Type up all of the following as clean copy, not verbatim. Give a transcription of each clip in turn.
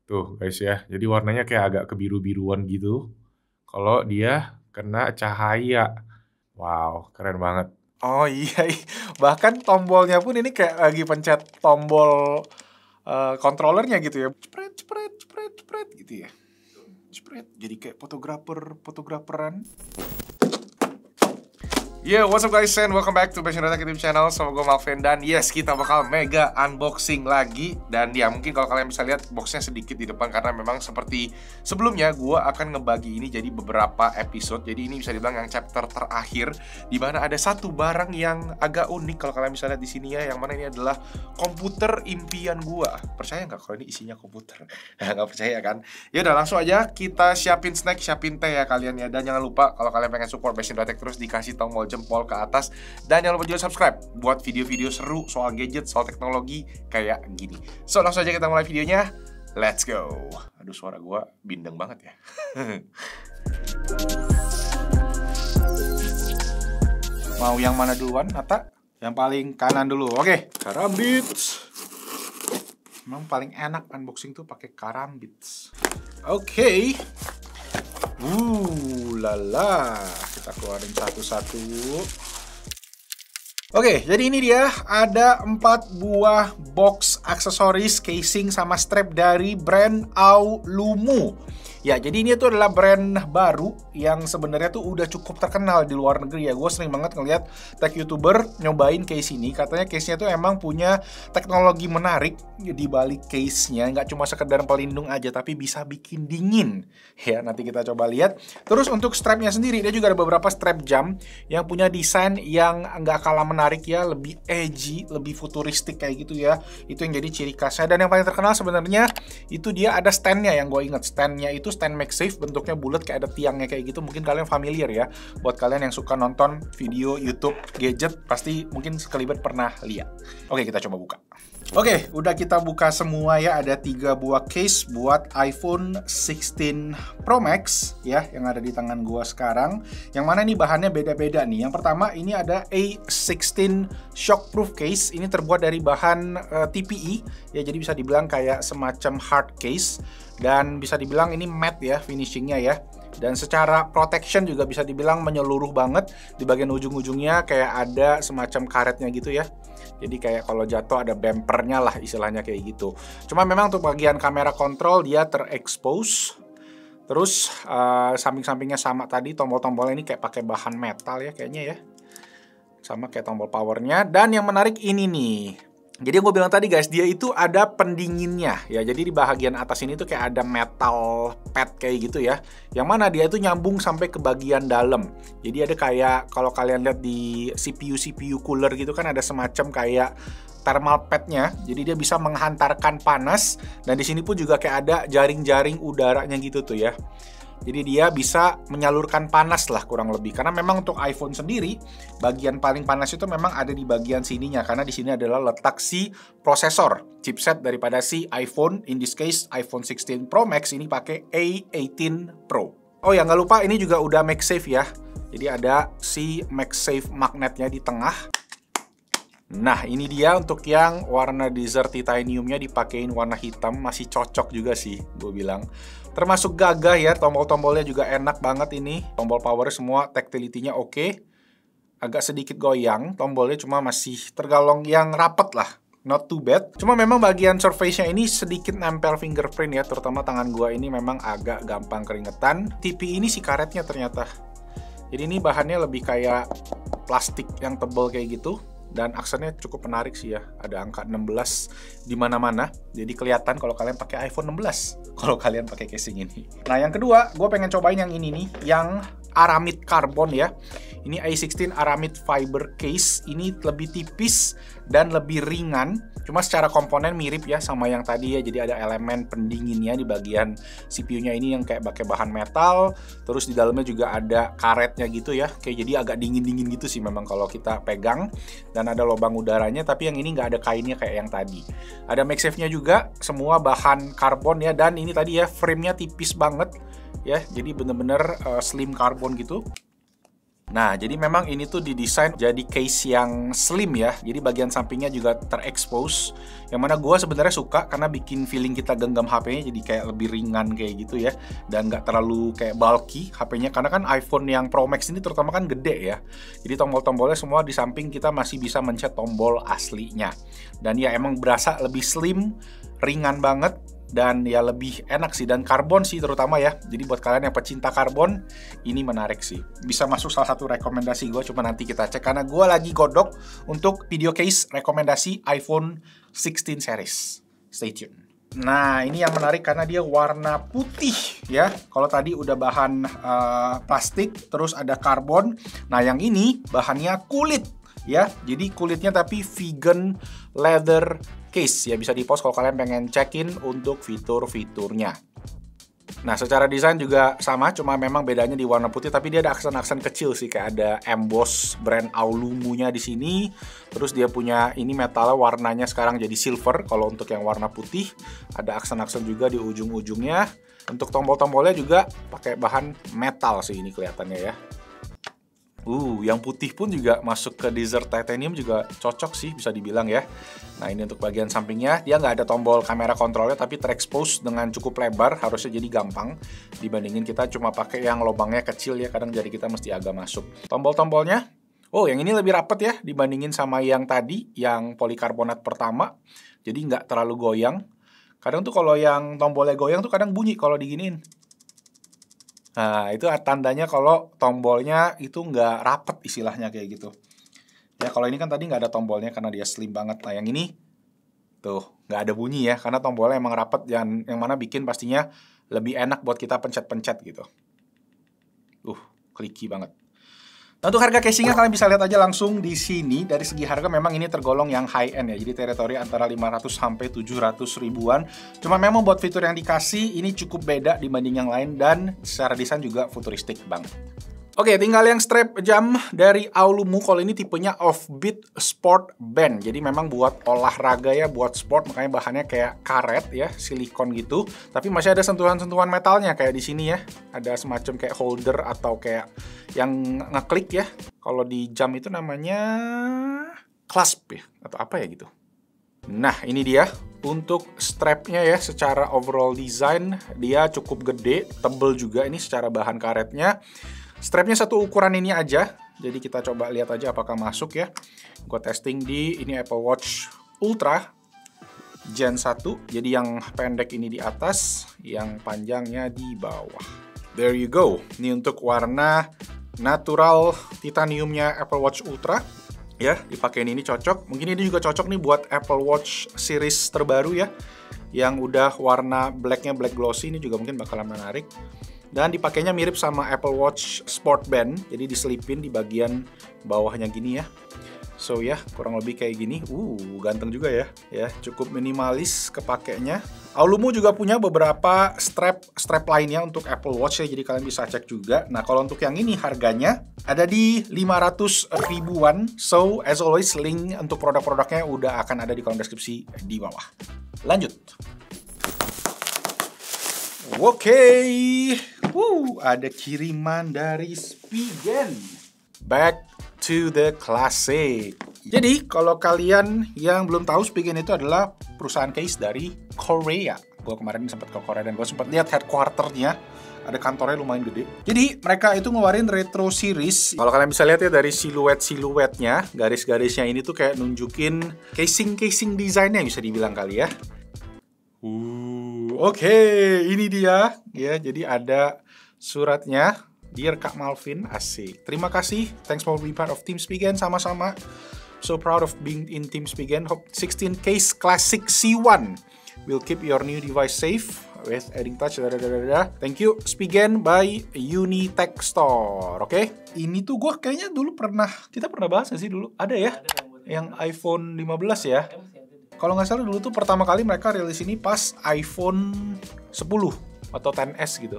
Tuh guys ya, jadi warnanya kayak agak kebiru-biruan gitu, kalau dia kena cahaya. Wow, keren banget. Oh iya, bahkan tombolnya pun ini kayak lagi pencet tombol controllernya gitu ya. Cepret, cepret, cepret, cepret gitu ya. Cepret, jadi kayak fotograferan. Yo, what's up guys, and welcome back to Passion Attack YouTube channel. Sama gue Malvin, dan yes, kita bakal mega unboxing lagi. Dan ya, mungkin kalau kalian bisa lihat boxnya sedikit di depan, karena memang seperti sebelumnya gue akan ngebagi ini jadi beberapa episode. Jadi ini bisa dibilang yang chapter terakhir, dimana ada satu barang yang agak unik kalau kalian bisa lihat di sini ya. Yang mana ini adalah komputer impian gue. Percaya nggak kalau ini isinya komputer? Nggak percaya kan? Ya udah, langsung aja kita siapin snack, siapin teh ya kalian ya. Dan jangan lupa kalau kalian pengen support Passion Attack terus dikasih tombol jempol ke atas. Dan jangan lupa juga subscribe buat video-video seru soal gadget, soal teknologi kayak gini. So, langsung aja kita mulai videonya. Let's go. Aduh, suara gue bindeng banget ya. Mau yang mana duluan, Nata? Yang paling kanan dulu. Oke, Karambits. Memang paling enak unboxing tuh pakai Karambits. Oke. Lala. Kita keluarin satu-satu. Oke, jadi ini dia. Ada 4 buah box aksesoris, casing, sama strap dari brand Aolumu. Ya, jadi ini tuh adalah brand baru yang sebenarnya tuh udah cukup terkenal di luar negeri ya. Gue sering banget ngeliat tech YouTuber nyobain case ini. Katanya case-nya tuh emang punya teknologi menarik di balik case-nya. Nggak cuma sekedar pelindung aja, tapi bisa bikin dingin. Ya, nanti kita coba lihat. Terus untuk strapnya sendiri, dia juga ada beberapa strap jam yang punya desain yang nggak kalah menarik ya. Lebih edgy, lebih futuristik kayak gitu ya. Itu yang jadi ciri khasnya. Dan yang paling terkenal sebenarnya itu dia ada stand-nya yang gue inget. Stand-nya itu stand MagSafe, bentuknya bulat kayak ada tiangnya kayak gitu. Mungkin kalian familiar ya. Buat kalian yang suka nonton video YouTube gadget, pasti mungkin sekelibat pernah lihat. Oke, kita coba buka. Oke, udah kita buka semua ya. Ada 3 buah case buat iPhone 16 Pro Max ya, yang ada di tangan gua sekarang. Yang mana nih bahannya beda-beda nih. Yang pertama ini ada A16 Shockproof Case. Ini terbuat dari bahan TPE ya, jadi bisa dibilang kayak semacam hard case. Dan bisa dibilang ini matte ya finishingnya ya. Dan secara protection juga bisa dibilang menyeluruh banget. Di bagian ujung-ujungnya kayak ada semacam karetnya gitu ya. Jadi kayak kalau jatuh ada bumpernya lah istilahnya kayak gitu. Cuma memang untuk bagian kamera kontrol dia terekspos. Terus samping-sampingnya sama tadi, tombol-tombolnya ini kayak pakai bahan metal ya kayaknya ya. Sama kayak tombol powernya. Dan yang menarik ini nih. Jadi yang gue bilang tadi guys, dia itu ada pendinginnya ya. Jadi di bagian atas ini tuh kayak ada metal pad kayak gitu ya. Yang mana dia itu nyambung sampai ke bagian dalam. Jadi ada kayak kalau kalian lihat di CPU cooler gitu kan ada semacam kayak thermal padnya. Jadi dia bisa menghantarkan panas. Dan di sini pun juga kayak ada jaring-jaring udaranya gitu tuh ya. Jadi dia bisa menyalurkan panas lah kurang lebih. Karena memang untuk iPhone sendiri, bagian paling panas itu memang ada di bagian sininya. Karena di sini adalah letak si prosesor, chipset daripada si iPhone. In this case, iPhone 16 Pro Max ini pakai A18 Pro. Oh ya, nggak lupa ini juga udah MagSafe ya. Jadi ada si MagSafe magnetnya di tengah. Nah, ini dia untuk yang warna desert titaniumnya dipakein warna hitam. Masih cocok juga sih, gue bilang. Termasuk gagah ya, tombol-tombolnya juga enak banget ini. Tombol power semua, tactility-nya oke. Agak sedikit goyang, tombolnya cuma masih tergolong yang rapet lah. Not too bad. Cuma memang bagian surface-nya ini sedikit nempel fingerprint ya. Terutama tangan gua ini memang agak gampang keringetan. TPE ini si karetnya ternyata. Jadi ini bahannya lebih kayak plastik yang tebal kayak gitu. Dan aksennya cukup menarik sih ya. Ada angka 16 di mana-mana. Jadi kelihatan kalau kalian pakai iPhone 16. Kalau kalian pakai casing ini. Nah, yang kedua, gue pengen cobain yang ini nih. Yang Aramid Carbon ya. Ini A16 Aramid Fiber Case. Ini lebih tipis dan lebih ringan. Cuma secara komponen mirip ya sama yang tadi ya. Jadi ada elemen pendinginnya di bagian CPU-nya ini yang kayak pakai bahan metal. Terus di dalamnya juga ada karetnya gitu ya. Kayak jadi agak dingin-dingin gitu sih memang kalau kita pegang. Dan ada lubang udaranya, tapi yang ini nggak ada kainnya kayak yang tadi. Ada MagSafe-nya juga, semua bahan karbon ya. Dan ini tadi ya, frame-nya tipis banget ya. Jadi bener-bener slim karbon gitu. Nah, jadi memang ini tuh didesain jadi case yang slim ya. Jadi bagian sampingnya juga terekspos. Yang mana gue sebenarnya suka karena bikin feeling kita genggam HP-nya jadi kayak lebih ringan kayak gitu ya. Dan nggak terlalu kayak bulky HP-nya. Karena kan iPhone yang Pro Max ini terutama kan gede ya. Jadi tombol-tombolnya semua di samping kita masih bisa mencet tombol aslinya. Dan ya emang berasa lebih slim, ringan banget. Dan ya lebih enak sih, dan karbon sih terutama ya. Jadi buat kalian yang pecinta karbon, ini menarik sih. Bisa masuk salah satu rekomendasi gue, cuma nanti kita cek. Karena gue lagi godok untuk video case rekomendasi iPhone 16 series. Stay tune. Nah, ini yang menarik karena dia warna putih ya. Kalau tadi udah bahan plastik, terus ada karbon. Nah, yang ini bahannya kulit ya. Jadi kulitnya tapi vegan leather case ya, bisa di-post kalau kalian pengen check-in untuk fitur-fiturnya. Nah, secara desain juga sama, cuma memang bedanya di warna putih, tapi dia ada aksen-aksen kecil sih, kayak ada emboss brand Aulumunya di sini. Terus dia punya ini metalnya warnanya sekarang jadi silver. Kalau untuk yang warna putih, ada aksen-aksen juga di ujung-ujungnya. Untuk tombol-tombolnya juga pakai bahan metal sih ini kelihatannya ya. Yang putih pun juga masuk ke Desert Titanium, juga cocok sih bisa dibilang ya. Nah, ini untuk bagian sampingnya, dia nggak ada tombol kamera kontrolnya, tapi terekspos dengan cukup lebar, harusnya jadi gampang. Dibandingin kita cuma pakai yang lubangnya kecil ya, kadang jari kita mesti agak masuk. Tombol-tombolnya, yang ini lebih rapet ya dibandingin sama yang tadi, yang polikarbonat pertama. Jadi nggak terlalu goyang. Kadang tuh kalau yang tombolnya goyang tuh kadang bunyi kalau diginiin. Nah, itu tandanya kalau tombolnya itu nggak rapet istilahnya kayak gitu. Ya, kalau ini kan tadi nggak ada tombolnya karena dia slim banget. Nah, yang ini tuh nggak ada bunyi ya, karena tombolnya emang rapet, dan yang mana bikin pastinya lebih enak buat kita pencet-pencet gitu. Clicky banget. Nah, untuk harga casingnya kalian bisa lihat aja langsung di sini. Dari segi harga memang ini tergolong yang high end ya. Jadi teritori antara 500 sampai 700 ribuan. Cuma memang buat fitur yang dikasih ini cukup beda dibanding yang lain, dan secara desain juga futuristik banget. Oke, tinggal yang strap jam dari Aulumu. Kalau ini tipenya Offbeat Sport Band. Jadi memang buat olahraga ya, buat sport, makanya bahannya kayak karet ya, silikon gitu. Tapi masih ada sentuhan-sentuhan metalnya kayak di sini ya. Ada semacam kayak holder atau kayak yang ngeklik ya. Kalau di jam itu namanya clasp ya, atau apa ya gitu. Nah, ini dia untuk strapnya ya. Secara overall design dia cukup gede, tebel juga ini secara bahan karetnya. Strapnya satu ukuran ini aja, jadi kita coba lihat aja apakah masuk ya. Gue testing di ini Apple Watch Ultra Gen 1, jadi yang pendek ini di atas, yang panjangnya di bawah. There you go. Ini untuk warna natural titaniumnya Apple Watch Ultra. Ya, dipakein ini cocok. Mungkin ini juga cocok nih buat Apple Watch series terbaru ya, yang udah warna blacknya black glossy, ini juga mungkin bakalan menarik. Dan dipakainya mirip sama Apple Watch Sport Band, jadi diselipin di bagian bawahnya gini ya. So ya, kurang lebih kayak gini. Ganteng juga ya. Ya, cukup minimalis kepakainya. Aulumu juga punya beberapa strap lainnya untuk Apple Watch ya, jadi kalian bisa cek juga. Nah, kalau untuk yang ini harganya ada di 500 ribuan. So, as always, link untuk produk-produknya udah akan ada di kolom deskripsi di bawah. Lanjut. Oke. Ada kiriman dari Spigen. Back to the classic. Jadi, kalau kalian yang belum tahu, Spigen itu adalah perusahaan case dari Korea. Gue kemarin sempat ke Korea dan gue sempat lihat headquarter-nya. Ada kantornya lumayan gede. Jadi, mereka itu ngeluarin retro series. Kalau kalian bisa lihat ya dari siluet-siluetnya, garis-garisnya ini tuh kayak nunjukin casing-casing desainnya bisa dibilang kali ya. Oke, ini dia. Ya, jadi ada suratnya. Dear Kak Malvin, asik. Terima kasih. Thanks for being part of Team Spigen. Sama-sama. So proud of being in Team Spigen. Hope 16 case classic C1 will keep your new device safe with adding touch. Thank you Spigen by Unitech Store. Oke. Ini tuh gue kayaknya dulu kita pernah bahas gak sih dulu? Ada ya? Yang iPhone 15 ya. Kalau nggak salah dulu tuh pertama kali mereka rilis ini pas iPhone 10 atau 10s gitu.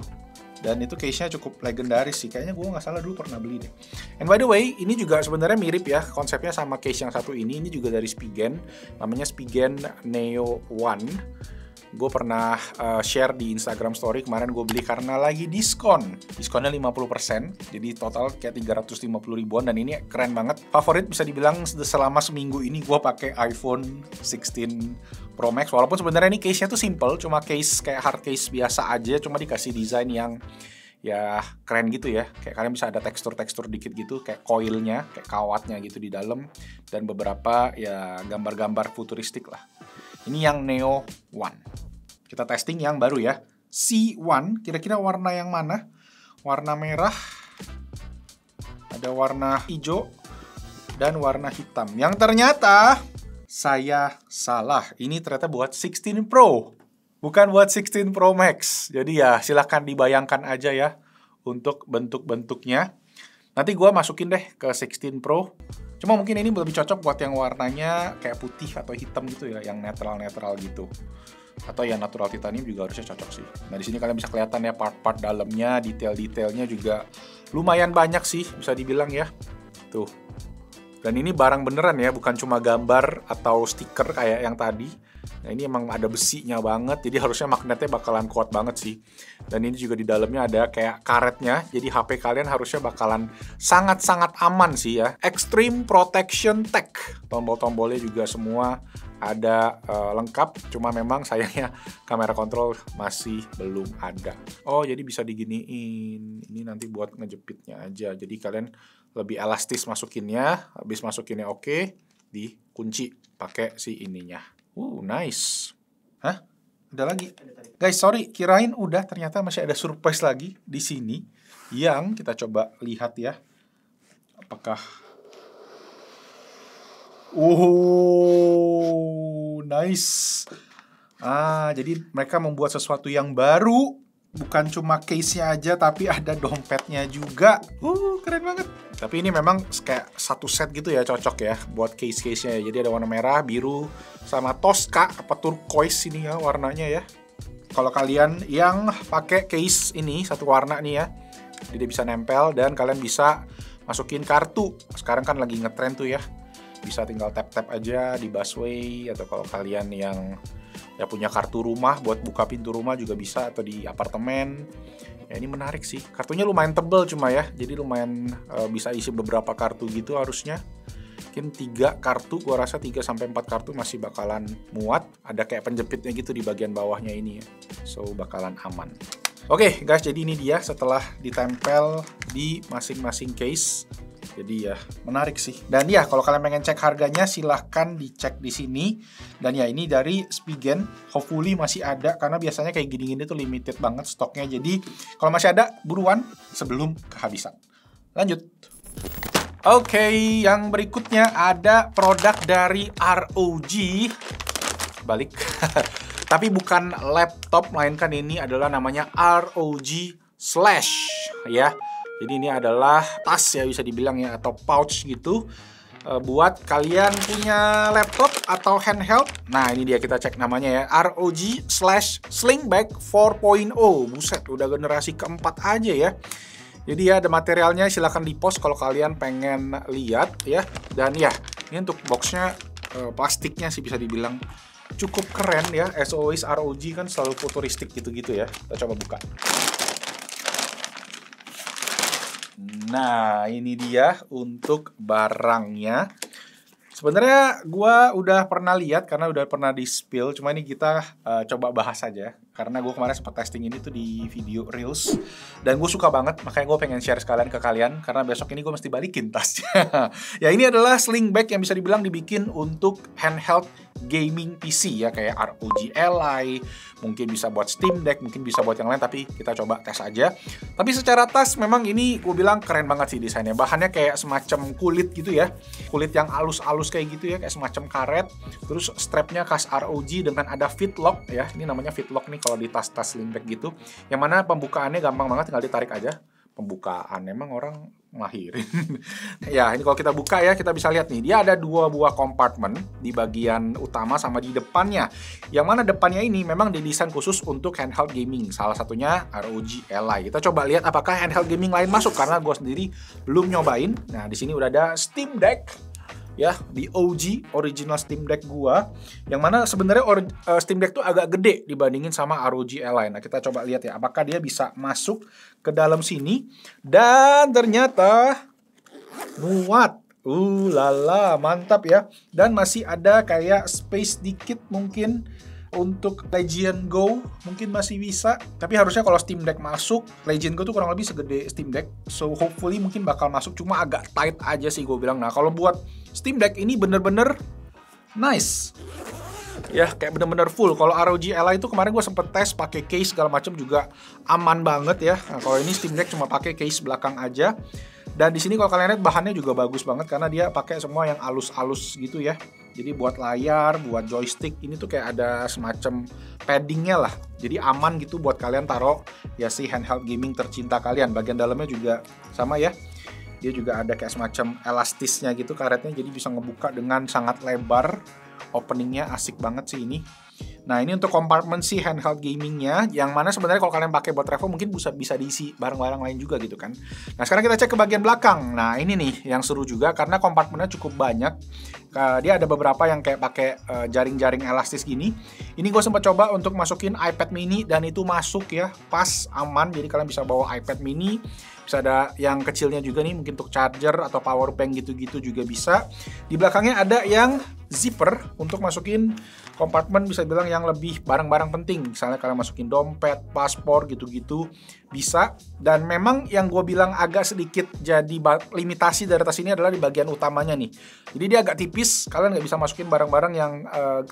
Dan itu case-nya cukup legendaris sih. Kayaknya gue nggak salah dulu pernah beli deh. And by the way, ini juga sebenarnya mirip ya. Konsepnya sama case yang satu ini. Ini juga dari Spigen. Namanya Spigen Neo One. Gue pernah share di Instagram story kemarin gue beli karena lagi diskon. Diskonnya 50%, jadi total kayak 350 ribuan dan ini keren banget. Favorit bisa dibilang selama seminggu ini gue pakai iPhone 16 Pro Max. Walaupun sebenarnya ini case-nya tuh simple, cuma case kayak hard case biasa aja, cuma dikasih desain yang ya keren gitu ya. Kayak kalian bisa ada tekstur-tekstur dikit gitu, kayak coilnya, kayak kawatnya gitu di dalam, dan beberapa ya gambar-gambar futuristik lah. Ini yang Neo One. Kita testing yang baru ya. C1, kira-kira warna yang mana? Warna merah, ada warna hijau, dan warna hitam. Yang ternyata saya salah. Ini ternyata buat 16 Pro, bukan buat 16 Pro Max. Jadi ya silahkan dibayangkan aja ya untuk bentuk-bentuknya. Nanti gue masukin deh ke 16 Pro. Cuma mungkin ini lebih cocok buat yang warnanya kayak putih atau hitam gitu ya, yang netral-netral gitu. Atau yang natural titanium juga harusnya cocok sih. Nah, di sini kalian bisa kelihatan ya part-part dalamnya, detail-detailnya juga lumayan banyak sih bisa dibilang ya. Tuh. Dan ini barang beneran ya, bukan cuma gambar atau stiker kayak yang tadi. Nah, ini emang ada besinya banget, jadi harusnya magnetnya bakalan kuat banget sih. Dan ini juga di dalamnya ada kayak karetnya, jadi HP kalian harusnya bakalan sangat-sangat aman sih ya. Extreme Protection Tech. Tombol-tombolnya juga semua ada lengkap, cuma memang sayangnya kamera kontrol masih belum ada. Oh, jadi bisa diginiin. Ini nanti buat ngejepitnya aja. Jadi kalian lebih elastis masukinnya, habis masukinnya oke, dikunci pakai si ininya. Nice. Hah? Ada lagi? Guys, sorry, kirain udah, ternyata masih ada surprise lagi di sini yang kita coba lihat ya. Apakah nice. Jadi mereka membuat sesuatu yang baru, bukan cuma case-nya aja tapi ada dompetnya juga. Keren banget. Tapi ini memang kayak satu set gitu ya, cocok ya buat case-case-nya. Jadi ada warna merah, biru, sama Tosca apa turquoise ini ya warnanya ya. Kalau kalian yang pakai case ini satu warna nih ya, jadi bisa nempel dan kalian bisa masukin kartu. Sekarang kan lagi ngetrend tuh ya. Bisa tinggal tap-tap aja di busway, atau kalau kalian yang ya punya kartu rumah buat buka pintu rumah juga bisa, atau di apartemen. Ya ini menarik sih. Kartunya lumayan tebel cuma ya. Jadi lumayan bisa isi beberapa kartu gitu harusnya. Mungkin 3 kartu, gua rasa 3-4 kartu masih bakalan muat. Ada kayak penjepitnya gitu di bagian bawahnya ini ya. So bakalan aman. Oke guys, jadi ini dia setelah ditempel di masing-masing case. Jadi ya menarik sih. Dan ya kalau kalian pengen cek harganya silahkan dicek di sini. Dan ya ini dari Spigen, hopefully masih ada karena biasanya kayak gini-gini tuh limited banget stoknya. Jadi kalau masih ada buruan sebelum kehabisan. Lanjut. Oke, yang berikutnya ada produk dari ROG. Balik. Tapi bukan laptop, melainkan ini adalah namanya ROG Slash ya. Jadi ini adalah tas ya bisa dibilang ya, atau pouch gitu buat kalian punya laptop atau handheld. Nah ini dia, kita cek namanya ya, ROG Slash Slingbag 4.0. Buset, udah generasi keempat aja ya. Jadi ya ada materialnya, silahkan di post kalau kalian pengen lihat ya. Dan ya ini untuk boxnya plastiknya sih bisa dibilang cukup keren ya. As always ROG kan selalu futuristik gitu-gitu ya. Kita coba buka. Nah, ini dia untuk barangnya. Sebenarnya gue udah pernah lihat karena udah pernah di-spill, cuma ini kita coba bahas aja. Karena gue kemarin sempat testing ini tuh di video Reels. Dan gue suka banget, makanya gue pengen share sekalian ke kalian. Karena besok ini gue mesti balikin tasnya. Ya ini adalah sling bag yang bisa dibilang dibikin untuk handheld gaming PC ya. Kayak ROG Ally, mungkin bisa buat Steam Deck, mungkin bisa buat yang lain. Tapi kita coba tes aja. Tapi secara tas memang ini gue bilang keren banget sih desainnya. Bahannya kayak semacam kulit gitu ya. Kulit yang halus-halus kayak gitu ya, kayak semacam karet. Terus strapnya khas ROG dengan ada fitlock ya. Ini namanya fitlock nih kalau di tas-tas sling bag gitu. Yang mana pembukaannya gampang banget, tinggal ditarik aja. Pembukaan emang orang ngelahirin. Ya, ini kalau kita buka ya, kita bisa lihat nih, dia ada 2 buah kompartemen di bagian utama sama di depannya. Yang mana depannya ini memang didesain khusus untuk handheld gaming. Salah satunya ROG Ally. Kita coba lihat apakah handheld gaming lain masuk karena gue sendiri belum nyobain. Nah, di sini udah ada Steam Deck. ya, di OG original Steam Deck gua, yang mana sebenarnya Steam Deck tuh agak gede dibandingin sama ROG Ally. Nah, kita coba lihat ya, apakah dia bisa masuk ke dalam sini. Dan ternyata muat. Lala, mantap ya. Dan masih ada kayak space dikit mungkin untuk Legion Go, mungkin masih bisa. Tapi harusnya kalau Steam Deck masuk, Legion Go tuh kurang lebih segede Steam Deck. So hopefully mungkin bakal masuk, cuma agak tight aja sih gue bilang. Nah, kalau buat Steam Deck ini bener-bener nice. Ya, kayak bener-bener full. Kalau ROG Ally itu kemarin gue sempet tes pakai case segala macam juga aman banget ya. Nah, kalau ini Steam Deck cuma pakai case belakang aja. Dan di sini kalau kalian lihat bahannya juga bagus banget karena dia pakai semua yang alus-alus gitu ya. Jadi buat layar, buat joystick ini tuh kayak ada semacam paddingnya lah. Jadi aman gitu buat kalian taruh ya si handheld gaming tercinta kalian. Bagian dalamnya juga sama ya. Dia juga ada kayak semacam elastisnya gitu karetnya, jadi bisa ngebuka dengan sangat lebar. Openingnya asik banget sih ini. Nah, ini untuk kompartemen si handheld gamingnya, yang mana sebenarnya kalau kalian pakai buat travel mungkin bisa diisi barang-barang lain juga gitu kan. Nah, sekarang kita cek ke bagian belakang. Nah, ini nih yang seru juga karena kompartemennya cukup banyak. Dia ada beberapa yang kayak pakai jaring-jaring elastis gini. Ini gue sempat coba untuk masukin iPad mini dan itu masuk ya, pas, aman. Jadi kalian bisa bawa iPad mini. Bisa ada yang kecilnya juga nih, mungkin untuk charger atau power bank gitu-gitu juga bisa. Di belakangnya ada yang zipper untuk masukin kompartemen bisa bilang yang lebih barang-barang penting. Misalnya kalian masukin dompet, paspor gitu-gitu bisa. Dan memang yang gue bilang agak sedikit jadi limitasi dari tas ini adalah di bagian utamanya nih. Jadi dia agak tipis, kalian nggak bisa masukin barang-barang yang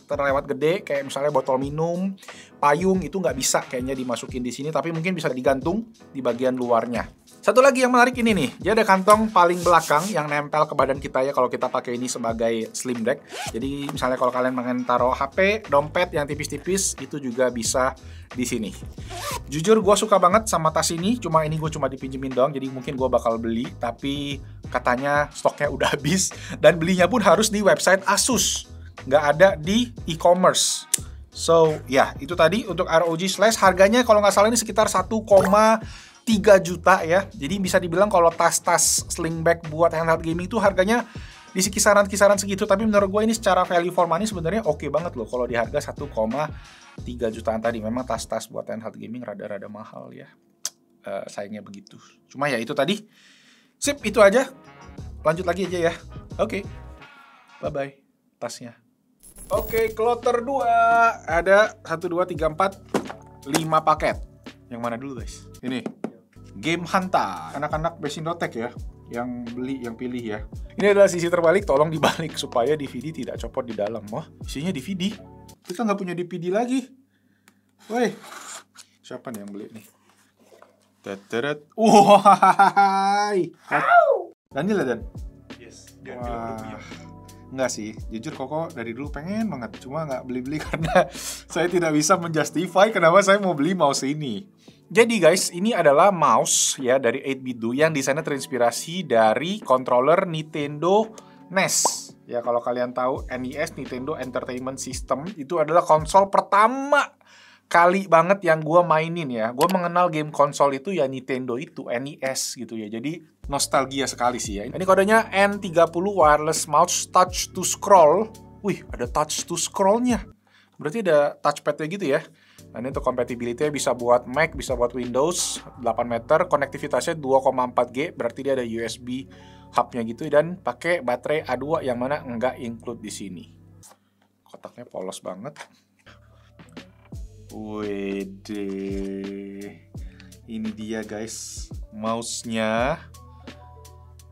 terlewat gede, kayak misalnya botol minum, payung, itu nggak bisa kayaknya dimasukin di sini, tapi mungkin bisa digantung di bagian luarnya. Satu lagi yang menarik ini nih, dia ada kantong paling belakang yang nempel ke badan kita ya kalau kita pakai ini sebagai Slim Deck. Jadi misalnya kalau kalian pengen taruh HP, dompet yang tipis-tipis, itu juga bisa di sini. Jujur gue suka banget sama tas ini, cuma ini gue cuma dipinjemin doang, jadi mungkin gue bakal beli, tapi katanya stoknya udah habis, dan belinya pun harus di website Asus, nggak ada di e-commerce. So, ya, itu tadi untuk ROG Slash. Harganya kalau nggak salah ini sekitar 1,3 juta ya. Jadi bisa dibilang kalau tas-tas slingback buat handheld gaming itu harganya di kisaran-kisaran segitu. Tapi menurut gue ini secara value for money sebenarnya oke banget loh kalau di harga 1,3 jutaan tadi. Memang tas-tas buat handheld gaming rada-rada mahal ya. Sayangnya begitu. Cuma ya itu tadi. Sip, itu aja. Lanjut lagi aja ya. Oke. Bye-bye tasnya. Oke, kloter 2. Ada 1, 2, 3, 4, 5 paket. Yang mana dulu guys? Ini Game Hunter. Anak-anak Besindotech ya yang beli, yang pilih ya. Ini adalah sisi terbalik, tolong dibalik supaya DVD tidak copot di dalam. Wah, isinya DVD. Kita nggak punya DVD lagi. Woi, siapa nih yang beli nih? Teteret. Wah, Dan ini lah Dan. Yes. Wah. Enggak sih, jujur Koko dari dulu pengen banget, cuma nggak beli-beli karena saya tidak bisa menjustify kenapa saya mau beli mouse ini. Jadi guys, ini adalah mouse ya dari 8BitDo yang desainnya terinspirasi dari controller Nintendo NES. Ya kalau kalian tahu NES, Nintendo Entertainment System, itu adalah konsol pertama kali banget yang gue mainin ya. Gue mengenal game konsol itu ya Nintendo itu, NES gitu ya. Jadi nostalgia sekali sih ya. Ini kodenya N30 wireless mouse touch to scroll. Wih, ada touch to scrollnya. Berarti ada touchpadnya gitu ya. Nah, ini untuk compatibility bisa buat Mac, bisa buat Windows, 8 meter, konektivitasnya 2,4G, berarti dia ada USB hub-nya gitu, dan pakai baterai A2 yang mana nggak include di sini. Kotaknya polos banget. Wede, ini dia guys, mouse-nya.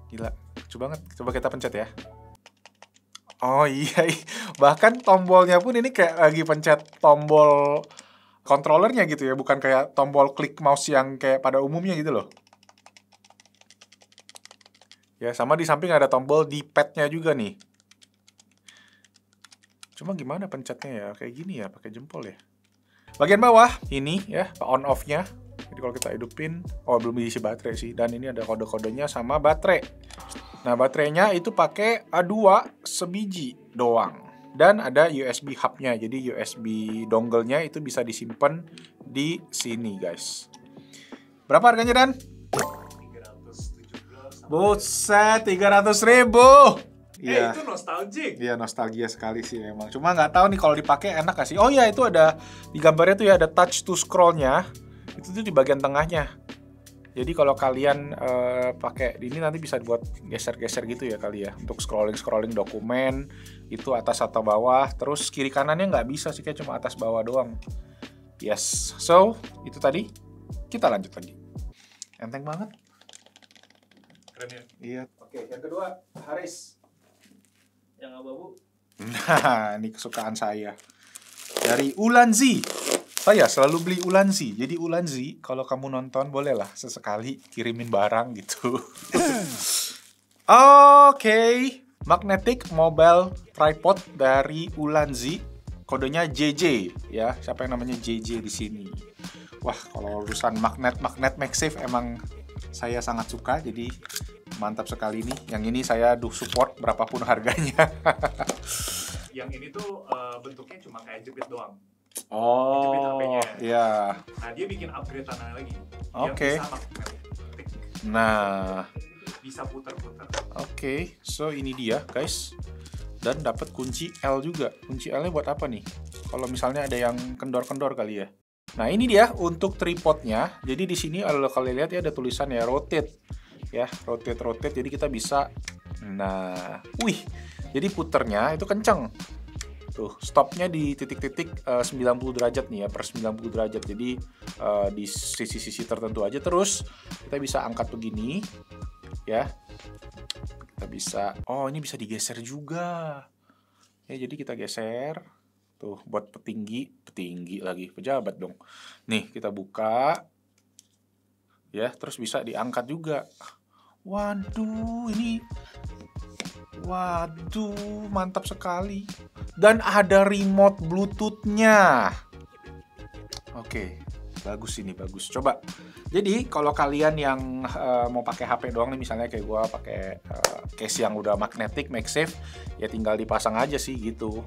Gila, lucu banget. Coba kita pencet ya. Oh iya, bahkan tombolnya pun ini kayak lagi pencet tombol controllernya gitu ya, bukan kayak tombol klik mouse yang kayak pada umumnya gitu loh. Ya, sama di samping ada tombol D-pad-nya juga nih. Cuma gimana pencetnya ya? Kayak gini ya, pakai jempol ya. Bagian bawah ini ya, on off-nya. Jadi kalau kita hidupin, oh belum diisi baterai sih. Dan ini ada kode-kodenya sama baterai. Nah, baterainya itu pakai A2 sebiji doang. Dan ada USB hub-nya, jadi USB dongle-nya itu bisa disimpan di sini guys. Berapa harganya Dan? 317. Buset, 300.000. Iya. Itu nostalgic. Iya, nostalgia sekali sih emang. Cuma nggak tahu nih kalau dipakai enak gak sih. Oh iya, itu ada di gambarnya tuh ya, ada touch to scroll-nya. Itu tuh di bagian tengahnya. Jadi kalau kalian pakai ini nanti bisa buat geser-geser gitu ya kali ya, untuk scrolling dokumen itu atas atau bawah. Terus kiri kanannya nggak bisa sih, kayak cuma atas bawah doang. Yes, so itu tadi. Kita lanjut lagi. Enteng banget. Keren ya. Iya. Oke, yang kedua Haris. Yang abu-abu. Nah, ini kesukaan saya. Dari Ulanzi. Saya selalu beli Ulanzi. Jadi Ulanzi, kalau kamu nonton bolehlah sesekali kirimin barang gitu. Oke. Magnetic Mobile Tripod dari Ulanzi. Kodenya JJ ya. Siapa yang namanya JJ di sini? Wah, kalau urusan magnet MagSafe emang saya sangat suka. Jadi mantap sekali nih. Yang ini saya support berapapun harganya. Yang ini tuh bentuknya cuma kayak jepit doang. Oh, Jepit HP-nya. iya. Nah, dia bikin upgrade tanah lagi. Oke. Yang bisa magnetic. Nah, Bisa putar-putar. oke. So ini dia, guys. Dan dapat kunci L juga. Kunci L-nya buat apa nih? Kalau misalnya ada yang kendor-kendor kali ya. Nah, ini dia untuk tripodnya. Jadi di sini kalau kalian lihat ya ada tulisan ya rotate. Ya, rotate. Jadi kita bisa wih. Jadi puternya itu kenceng. Tuh, stopnya di titik-titik 90 derajat nih ya, per 90 derajat. Jadi di sisi-sisi tertentu aja. Terus kita bisa angkat begini ya. Kita bisa, ini bisa digeser juga. Ya, jadi kita geser. Tuh, buat petinggi lagi, pejabat dong. Nih, kita buka. Ya, terus bisa diangkat juga. Waduh, mantap sekali. Dan ada remote Bluetooth-nya. Oke, bagus. Coba. Jadi, kalau kalian yang mau pakai HP doang nih, misalnya kayak gua pakai case yang udah magnetic MagSafe, ya tinggal dipasang aja sih gitu.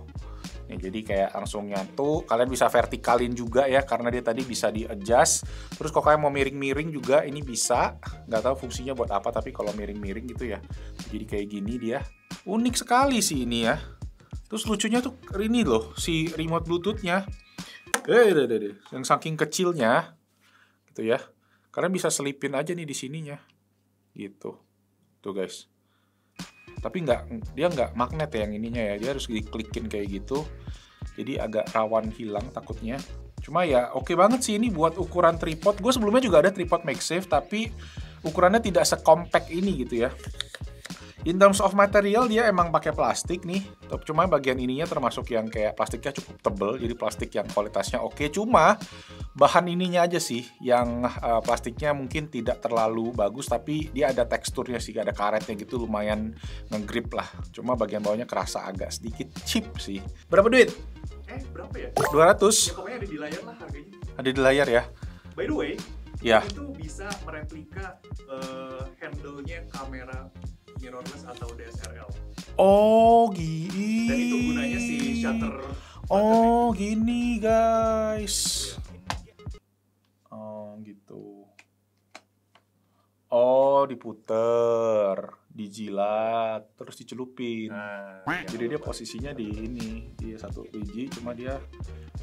Ya, jadi kayak langsung nyatu. Kalian bisa vertikalin juga ya, karena dia tadi bisa di-adjust. Terus kalau kalian mau miring-miring juga, ini bisa. Nggak tahu fungsinya buat apa, tapi kalau miring-miring gitu ya. Jadi kayak gini dia. Unik sekali sih ini ya. Terus lucunya tuh ini loh, si remote Bluetooth-nya. Yang saking kecilnya, gitu ya. Kalian bisa selipin aja nih di sininya. Gitu. Tuh guys. Tapi dia nggak magnet ya yang ininya ya. Dia harus diklikin kayak gitu. Jadi agak rawan hilang takutnya. Cuma ya oke banget sih ini buat ukuran tripod. Gue sebelumnya juga ada tripod MagSafe, tapi ukurannya tidak sekompak ini gitu ya. In terms of material dia emang pakai plastik nih. Cuma bagian ininya termasuk yang kayak plastiknya cukup tebel. Jadi plastik yang kualitasnya oke. Cuma bahan ininya aja sih yang plastiknya mungkin tidak terlalu bagus, tapi dia ada teksturnya sih, ada karetnya gitu, lumayan ngegrip lah. Cuma bagian bawahnya kerasa agak sedikit cheap sih. Berapa duit? Berapa ya? 200. Ya pokoknya ada di layar lah harganya. Ada di layar ya. By the way, Ya. itu bisa mereplika handle-nya kamera mirrorless atau DSLR. Oh, gini. Dan itu gunanya si shutter. Oh, gini guys. Oh, gitu. Oh, diputer, dijilat, terus dicelupin. Jadi dia posisinya di ini, dia satu biji, cuma dia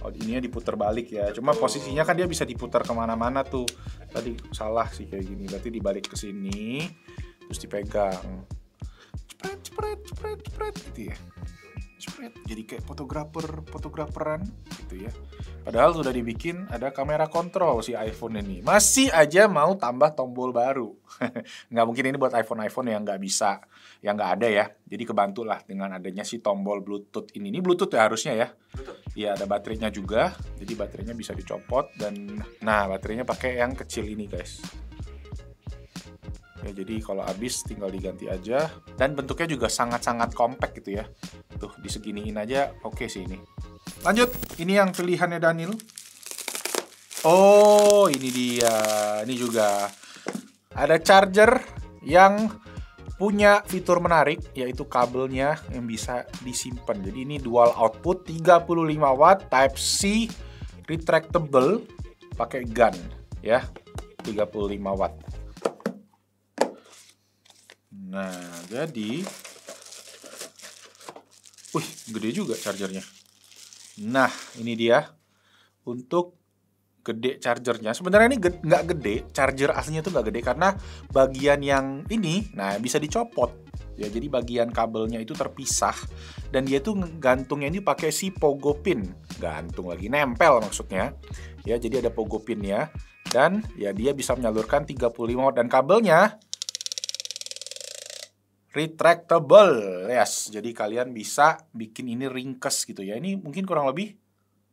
ininya diputer balik ya. Cuma posisinya kan dia bisa diputar kemana-mana tuh. Tadi salah sih kayak gini, berarti dibalik ke sini, terus dipegang. Cepret gitu ya. Jadi kayak fotograferan gitu ya. Padahal sudah dibikin ada kamera kontrol si iPhone ini. Masih aja mau tambah tombol baru. Nggak mungkin ini buat iPhone yang nggak bisa, yang nggak ada ya. Jadi kebantu lah dengan adanya si tombol Bluetooth ini. Ini Bluetooth ya harusnya ya. Iya, ada baterainya juga. Jadi baterainya bisa dicopot dan baterainya pakai yang kecil ini guys. Ya, jadi kalau habis tinggal diganti aja. Dan bentuknya juga sangat-sangat compact gitu ya. Tuh, diseginiin aja oke sih ini. Lanjut, ini yang pilihannya Daniel. Oh, ini dia. Ini juga ada charger yang punya fitur menarik, yaitu kabelnya yang bisa disimpan. Jadi ini dual output 35 watt Type C retractable pakai gun ya. 35 watt. Nah, jadi Wih, gede juga chargernya. Nah, ini dia untuk gede chargernya. Sebenarnya ini nggak gede, charger aslinya tuh nggak gede karena bagian yang ini, nah bisa dicopot. Ya, jadi bagian kabelnya itu terpisah dan dia tuh gantungnya ini pakai si pogo pin. Gantung lagi, nempel maksudnya. Ya, jadi ada pogo pinnya dan ya dia bisa menyalurkan 35 watt dan kabelnya retractable. Yes, jadi kalian bisa bikin ini ringkes gitu ya. Ini mungkin kurang lebih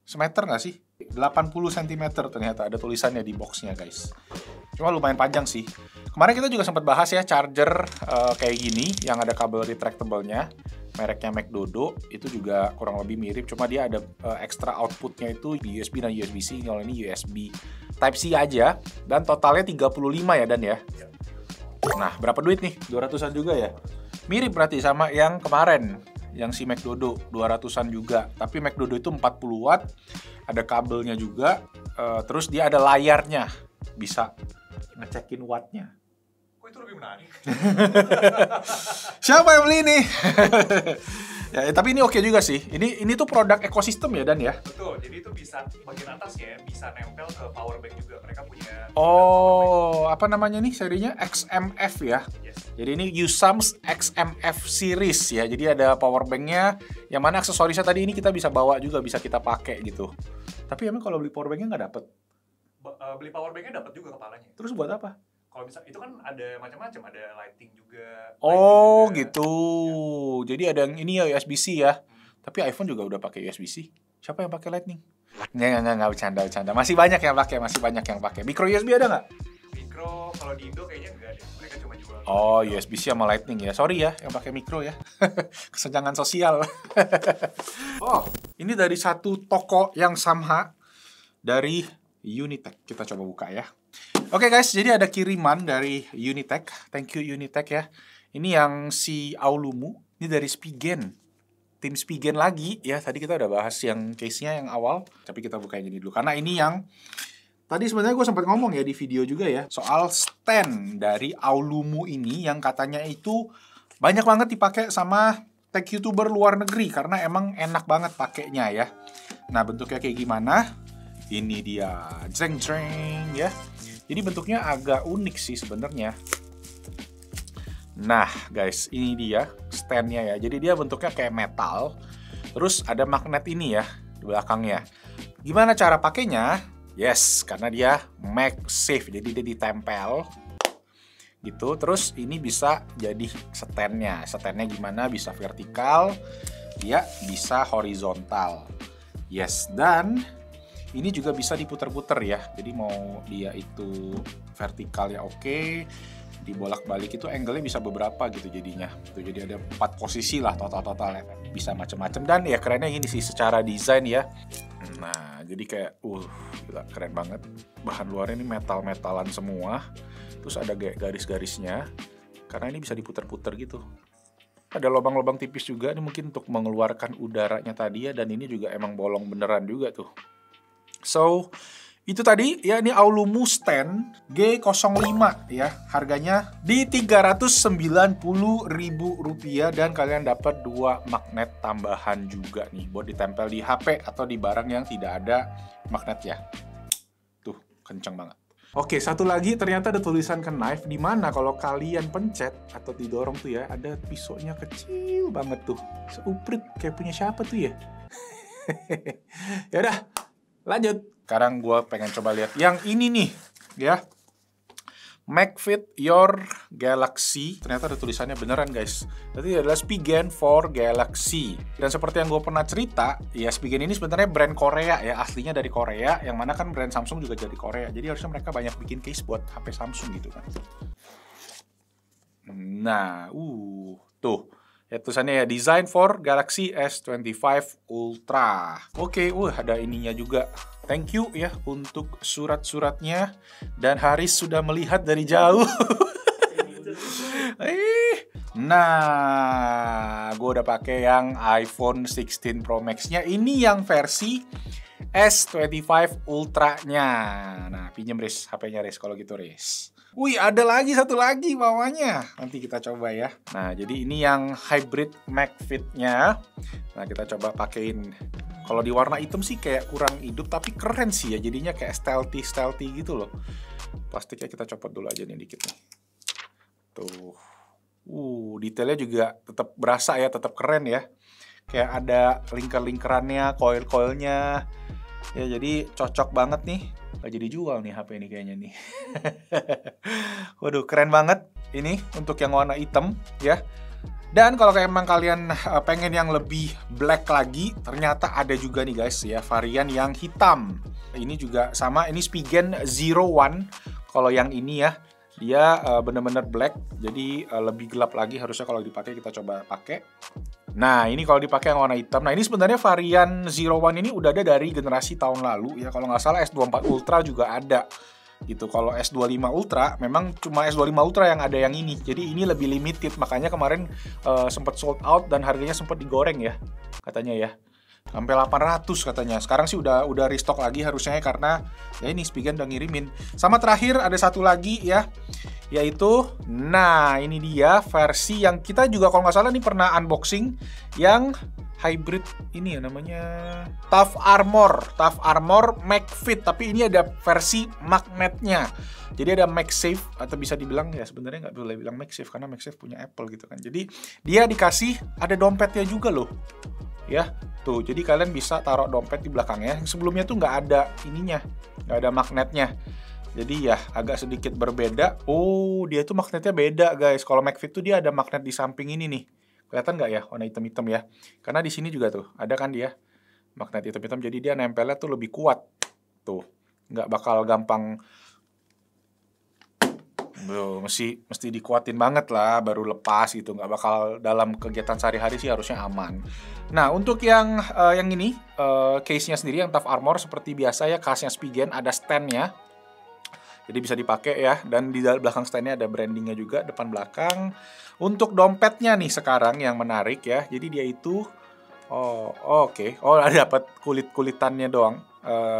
semeter nggak sih? 80 cm ternyata ada tulisannya di boxnya guys. Cuma lumayan panjang sih. Kemarin kita juga sempat bahas ya charger kayak gini yang ada kabel retractable-nya. Mereknya McDodo itu juga kurang lebih mirip. Cuma dia ada extra outputnya itu di USB dan USB-C. Kalau ini USB Type-C aja. Dan totalnya 35 ya Dan ya. Nah berapa duit nih? 200an juga ya? Mirip berarti sama yang kemarin. Yang si McDodo 200an juga, tapi McDodo itu 40 watt, ada kabelnya juga, terus dia ada layarnya, bisa ngecekin wattnya. Kok itu lebih menarik? Siapa yang beli ini? Ya, tapi ini oke juga sih. Ini tuh produk ekosistem ya Dan ya. Betul, jadi itu bisa bagian atasnya bisa nempel ke power bank juga. Mereka punya. Oh, apa namanya nih serinya? XMF ya. Yes. Jadi ini Usams XMF series ya. Jadi ada power banknya. Yang mana aksesorisnya tadi ini kita bisa bawa juga, bisa kita pakai gitu. Tapi emang kalau beli power banknya nggak dapet? Beli power banknya dapat juga kepalanya. Terus buat apa? Kalau misal itu kan ada macam-macam, ada lighting juga. Oh lighting juga. gitu. Ya. Jadi ada yang ini ya USB-C ya. Tapi iPhone juga udah pakai USB-C. Siapa yang pakai Lightning? Nggak bercanda. Masih banyak yang pakai. Micro USB ada nggak? Micro kalau di Indo kayaknya nggak ada. Mereka cuma jual. Oh USB-C sama Lightning ya. Sorry ya yang pakai micro ya. Kesenjangan sosial. Oh ini dari satu toko yang sama dari Unitech. Kita coba buka ya. Oke guys, jadi ada kiriman dari Unitech. Thank you Unitech ya. Ini yang si Aulumu. Ini dari Spigen. Tim Spigen lagi ya. Tadi kita udah bahas yang case-nya yang awal. Tapi kita buka yang ini dulu. Karena ini yang tadi sebenarnya gue sempat ngomong ya di video juga ya. Soal stand dari Aulumu ini yang katanya itu banyak banget dipakai sama tech YouTuber luar negeri. Karena emang enak banget pakainya ya. Nah bentuknya kayak gimana? Ini dia. Jreng ya. Jadi bentuknya agak unik sih sebenarnya. Nah guys, ini dia stand-nya ya. Jadi dia bentuknya kayak metal. Terus ada magnet ini ya di belakangnya. Gimana cara pakainya? Yes, karena dia MagSafe. Jadi dia ditempel gitu. Terus ini bisa jadi stand-nya. Stand-nya gimana? Bisa vertikal, ya bisa horizontal. Yes, dan ini juga bisa diputer-puter ya. Jadi mau dia itu vertikal ya oke, dibolak-balik itu angle-nya bisa beberapa gitu jadinya. Itu jadi ada 4 posisi lah total ya. Bisa macam-macam dan ya kerennya ini sih secara desain ya. Nah, jadi kayak gila, keren banget. Bahan luarnya ini metal-metalan semua. Terus ada garis-garisnya. Karena ini bisa diputer-puter gitu. Ada lubang-lubang tipis juga ini mungkin untuk mengeluarkan udaranya tadi ya, dan ini juga emang bolong beneran juga tuh. So, itu tadi ya, ini Aulumu stand G05 ya. Harganya di Rp390.000 dan kalian dapat 2 magnet tambahan juga nih buat ditempel di HP atau di barang yang tidak ada magnet ya. Tuh, kenceng banget. Oke, satu lagi ternyata ada tulisan knife di mana kalau kalian pencet atau didorong tuh ya, ada pisaunya kecil banget tuh. Seuprit kayak punya siapa tuh ya? Ya udah, lanjut. Sekarang gue pengen coba lihat yang ini nih, ya. MagFit Your Galaxy. Ternyata ada tulisannya beneran guys. Jadi adalah Spigen for Galaxy. Dan seperti yang gue pernah cerita, ya Spigen ini sebenarnya brand Korea ya, aslinya dari Korea. Yang mana kan brand Samsung juga dari Korea. Jadi harusnya mereka banyak bikin case buat HP Samsung gitu kan. Nah, tuh. Ya tulisannya ya Design for Galaxy S25 Ultra. Oke, ada ininya juga. Thank you ya untuk surat-suratnya. Dan Haris sudah melihat dari jauh. Nah, gue udah pakai yang iPhone 16 Pro Max-nya. Ini yang versi S25 Ultra-nya. Nah, pinjem Riz, HP-nya Riz kalau gitu Riz. Wih, ada lagi satu lagi bawahnya. Nanti kita coba ya. Nah, jadi ini yang hybrid MagFit-nya. Nah, kita coba pakein. Kalau di warna hitam sih kayak kurang hidup, tapi keren sih ya. Jadinya kayak stealthy gitu loh. Plastiknya kita copot dulu aja nih dikit nih. Tuh. Detailnya juga tetap berasa ya, tetap keren ya. Kayak ada lingkar-lingkarannya, coil-coilnya. Ya, jadi cocok banget nih. Gak jadi jual nih HP ini kayaknya nih. Waduh, keren banget ini untuk yang warna hitam ya. Dan kalau emang kalian pengen yang lebih black lagi, ternyata ada juga nih guys ya, varian yang hitam. Ini juga sama, ini Spigen Zero One. Kalau yang ini ya, dia bener-bener black, jadi lebih gelap lagi harusnya kalau dipakai. Kita coba pakai. Nah, ini kalau dipakai yang warna hitam. Nah, ini sebenarnya varian Zero One ini udah ada dari generasi tahun lalu ya. Kalau nggak salah S24 Ultra juga ada gitu. Kalau S25 Ultra memang cuma S25 Ultra yang ada yang ini. Jadi ini lebih limited. Makanya kemarin sempat sold out dan harganya sempat digoreng ya, katanya ya. Sampai 800 katanya. Sekarang sih udah restock lagi harusnya karena ya ini Spigen udah ngirimin. Sama terakhir ada satu lagi ya, yaitu nah ini dia versi yang kita juga kalau nggak salah nih pernah unboxing yang hybrid ini ya, namanya Tough Armor MagFit, tapi ini ada versi magnetnya. Jadi ada MagSafe, atau bisa dibilang ya sebenarnya nggak boleh bilang MagSafe karena MagSafe punya Apple gitu kan. Jadi dia dikasih ada dompetnya juga loh. Ya, tuh jadi kalian bisa taruh dompet di belakangnya. Yang sebelumnya tuh nggak ada ininya, nggak ada magnetnya. Jadi ya agak sedikit berbeda. Oh, dia tuh magnetnya beda guys. Kalau MagFit tuh dia ada magnet di samping ini nih. Kelihatan nggak ya warna hitam-hitam ya? Karena di sini juga tuh ada kan dia magnet hitam-hitam. Jadi dia nempelnya tuh lebih kuat. Tuh, nggak bakal gampang. Bro, mesti dikuatin banget lah baru lepas gitu, nggak bakal dalam kegiatan sehari-hari sih harusnya aman. Nah, untuk yang ini case-nya sendiri yang Tough Armor seperti biasa ya, khasnya Spigen, ada stand-nya. Jadi bisa dipakai ya, dan di belakang stand-nya ada brandingnya juga depan belakang. Untuk dompetnya nih sekarang yang menarik ya, jadi dia itu oke. Ada dapat kulit-kulitannya doang.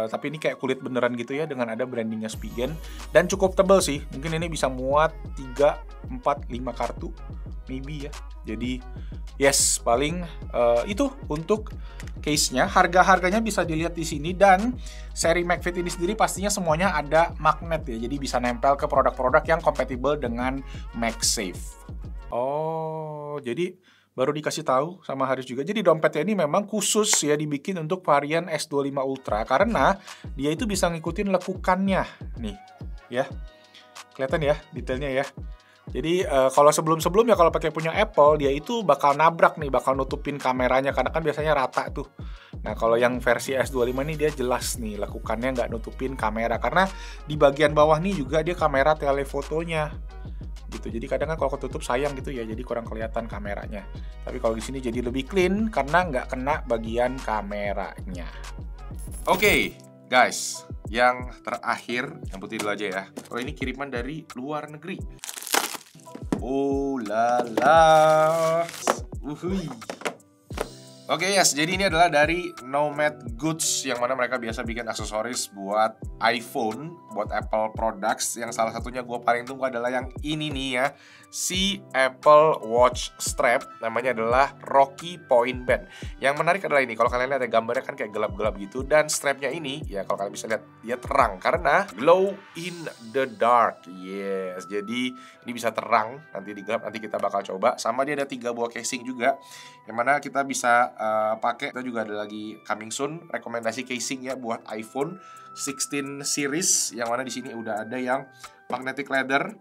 Tapi ini kayak kulit beneran gitu ya, dengan ada brandingnya Spigen. Dan cukup tebal sih, mungkin ini bisa muat 3, 4, 5 kartu maybe ya. Jadi yes, paling itu untuk case-nya. Harganya bisa dilihat di sini, dan seri MagFit ini sendiri pastinya semuanya ada magnet ya. Jadi bisa nempel ke produk-produk yang compatible dengan MagSafe. Jadi baru dikasih tahu sama Haris juga. Jadi dompetnya ini memang khusus ya dibikin untuk varian S25 Ultra karena dia itu bisa ngikutin lekukannya nih ya. Kelihatan ya detailnya ya. Jadi kalau sebelumnya kalau pakai punya Apple, dia itu bakal nabrak nih, bakal nutupin kameranya karena kan biasanya rata tuh. Nah, kalau yang versi S25 ini dia jelas nih lekukannya nggak nutupin kamera, karena di bagian bawah nih juga dia kamera telefotonya gitu. Jadi kadang kan kalau ketutup sayang gitu ya, jadi kurang kelihatan kameranya. Tapi kalau di sini jadi lebih clean karena nggak kena bagian kameranya. Oke, guys, yang terakhir yang putih dulu aja ya. Oh, ini kiriman dari luar negeri. Oh la la. Uhui. Oke, yes, jadi ini adalah dari Nomad Goods, yang mana mereka biasa bikin aksesoris buat iPhone, buat Apple products. Yang salah satunya gue paling tunggu adalah yang ini nih ya, si Apple Watch Strap. Namanya adalah Rocky Point Band. Yang menarik adalah ini, kalau kalian lihat ada gambarnya kan kayak gelap-gelap gitu. Dan strapnya ini, ya kalau kalian bisa lihat, dia terang karena glow in the dark. Yes, jadi ini bisa terang, nanti digelap, nanti kita bakal coba. Sama dia ada 3 buah casing juga, yang mana kita bisa pakai. Kita juga ada lagi coming soon rekomendasi casing ya buat iPhone 16 series, yang mana di sini udah ada yang magnetic leather,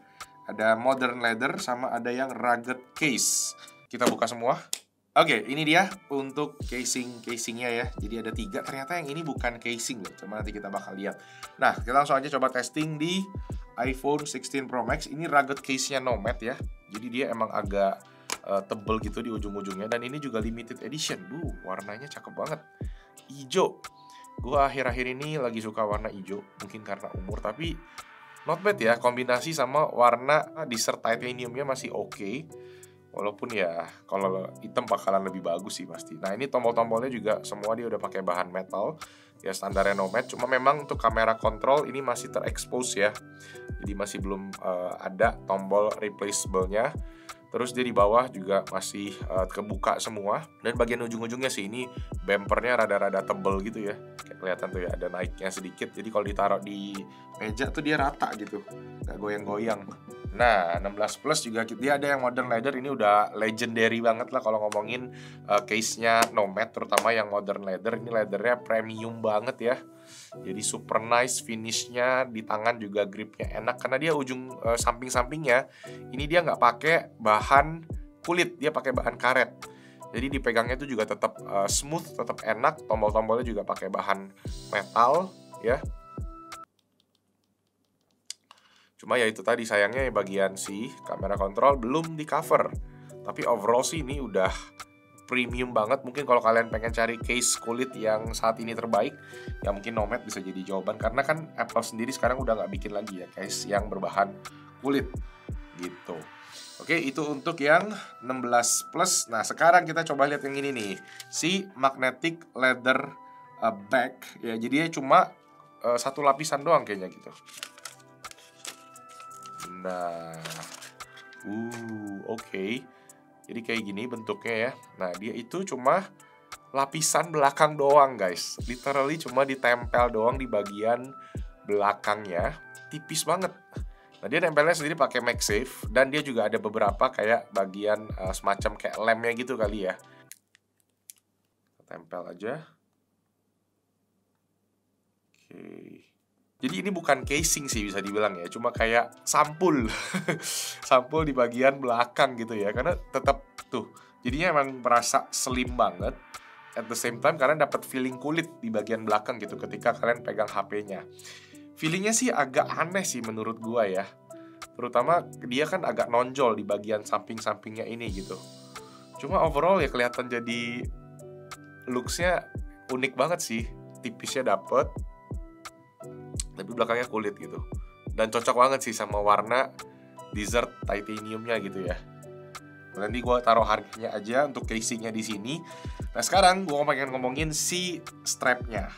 ada modern leather, sama ada yang rugged case. Kita buka semua. Oke, ini dia untuk casingnya ya. Jadi ada 3. Ternyata yang ini bukan casing loh. Cuma nanti kita bakal lihat. Nah, kita langsung aja coba testing di iPhone 16 Pro Max. Ini rugged case-nya Nomad ya. Jadi dia emang agak tebel gitu di ujung-ujungnya, dan ini juga limited edition. Warnanya cakep banget, hijau. Gue akhir-akhir ini lagi suka warna hijau, mungkin karena umur, tapi not bad ya, kombinasi sama warna desert titaniumnya masih oke. Walaupun ya kalau hitam bakalan lebih bagus sih pasti. Nah, ini tombol-tombolnya juga semua dia udah pakai bahan metal. ya standarnya Nomad. Cuma memang untuk kamera kontrol ini masih terekspos ya, jadi masih belum ada tombol replaceable-nya. Terus dia di bawah juga masih kebuka semua. Dan bagian ujung-ujungnya sih ini bumpernya rada-rada tebel gitu ya. Kayak kelihatan tuh ya, ada naiknya sedikit. Jadi kalau ditaruh di meja tuh dia rata gitu, nggak goyang-goyang. Nah, 16 Plus juga dia ada yang modern leather. Ini udah legendary banget lah kalau ngomongin case-nya Nomad, terutama yang modern leather. Ini leathernya premium banget ya. Jadi super nice finishnya, di tangan juga gripnya enak karena dia ujung samping-sampingnya ini dia nggak pakai bahan kulit, dia pakai bahan karet. Jadi dipegangnya itu juga tetap smooth, tetap enak. Tombol-tombolnya juga pakai bahan metal ya. Cuma ya itu tadi sayangnya bagian si kamera kontrol belum di cover. Tapi overall sih ini udah premium banget. Mungkin kalau kalian pengen cari case kulit yang saat ini terbaik, ya mungkin Nomad bisa jadi jawaban. Karena kan Apple sendiri sekarang udah nggak bikin lagi ya case yang berbahan kulit gitu. Oke, itu untuk yang 16 Plus. Nah, sekarang kita coba lihat yang ini nih, si magnetic leather bag ya. Jadinya cuma satu lapisan doang kayaknya gitu. Nah, oke. Jadi kayak gini bentuknya ya. Nah, dia itu cuma lapisan belakang doang guys. Literally cuma ditempel doang di bagian belakangnya. Tipis banget. Nah, dia nempelnya sendiri pakai MagSafe. Dan dia juga ada beberapa kayak bagian semacam kayak lemnya gitu kali ya. Tempel aja. Oke. Jadi ini bukan casing sih bisa dibilang ya, cuma kayak sampul. Sampul di bagian belakang gitu ya. Karena tetap tuh, jadinya emang merasa slim banget. At the same time kalian dapat feeling kulit di bagian belakang gitu ketika kalian pegang HP-nya. Feelingnya sih agak aneh sih menurut gua ya. Terutama dia kan agak nonjol di bagian samping-sampingnya ini gitu. Cuma overall ya kelihatan jadi looks-nya unik banget sih. Tipisnya dapet, tapi belakangnya kulit gitu. Dan cocok banget sih sama warna desert titaniumnya gitu ya. Nanti gue taruh harganya aja untuk casingnya di sini. Nah sekarang gue pengen ngomongin si strapnya.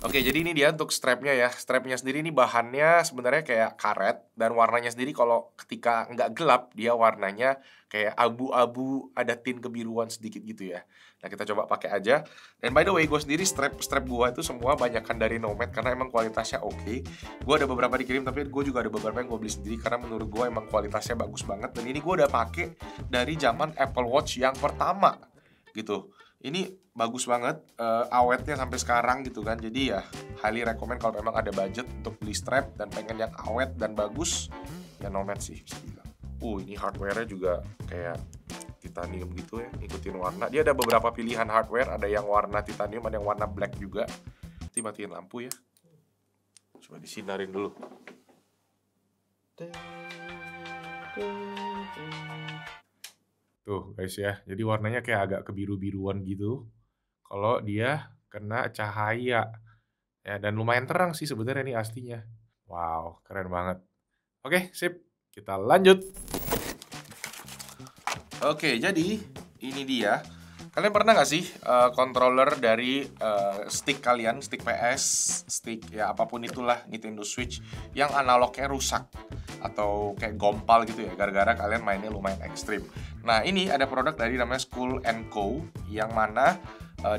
Oke, jadi ini dia untuk strapnya ya. Strapnya sendiri ini bahannya sebenarnya kayak karet. Dan warnanya sendiri kalau ketika nggak gelap, dia warnanya kayak abu-abu, ada tint kebiruan sedikit gitu ya. Nah kita coba pakai aja. Dan by the way, gue sendiri strap gue itu semua banyakkan dari Nomad karena emang kualitasnya oke. Gue ada beberapa dikirim, tapi gue juga ada beberapa yang gue beli sendiri karena menurut gue emang kualitasnya bagus banget. Dan ini gue udah pakai dari zaman Apple Watch yang pertama gitu. Ini bagus banget, awetnya sampai sekarang gitu kan. Jadi ya highly recommend kalau memang ada budget untuk beli strap dan pengen yang awet dan bagus, ya Nomad sih bisa bilang. Ini hardware-nya juga kayak titanium gitu ya, ngikutin warna. Dia ada beberapa pilihan hardware, ada yang warna titanium, ada yang warna black juga. Nanti matiin lampu ya. Coba disinarin dulu. Tuh guys ya, jadi warnanya kayak agak kebiru-biruan gitu. Kalau dia kena cahaya. Ya, dan lumayan terang sih sebenarnya ini aslinya. Wow, keren banget. Oke, sip. Kita lanjut. Oke, jadi ini dia. Kalian pernah nggak sih controller dari stick kalian, stick PS, stick ya apapun itulah Nintendo Switch yang analognya rusak atau kayak gompal gitu ya, gara-gara kalian mainnya lumayan ekstrim. Nah, ini ada produk dari namanya Skull & Co yang mana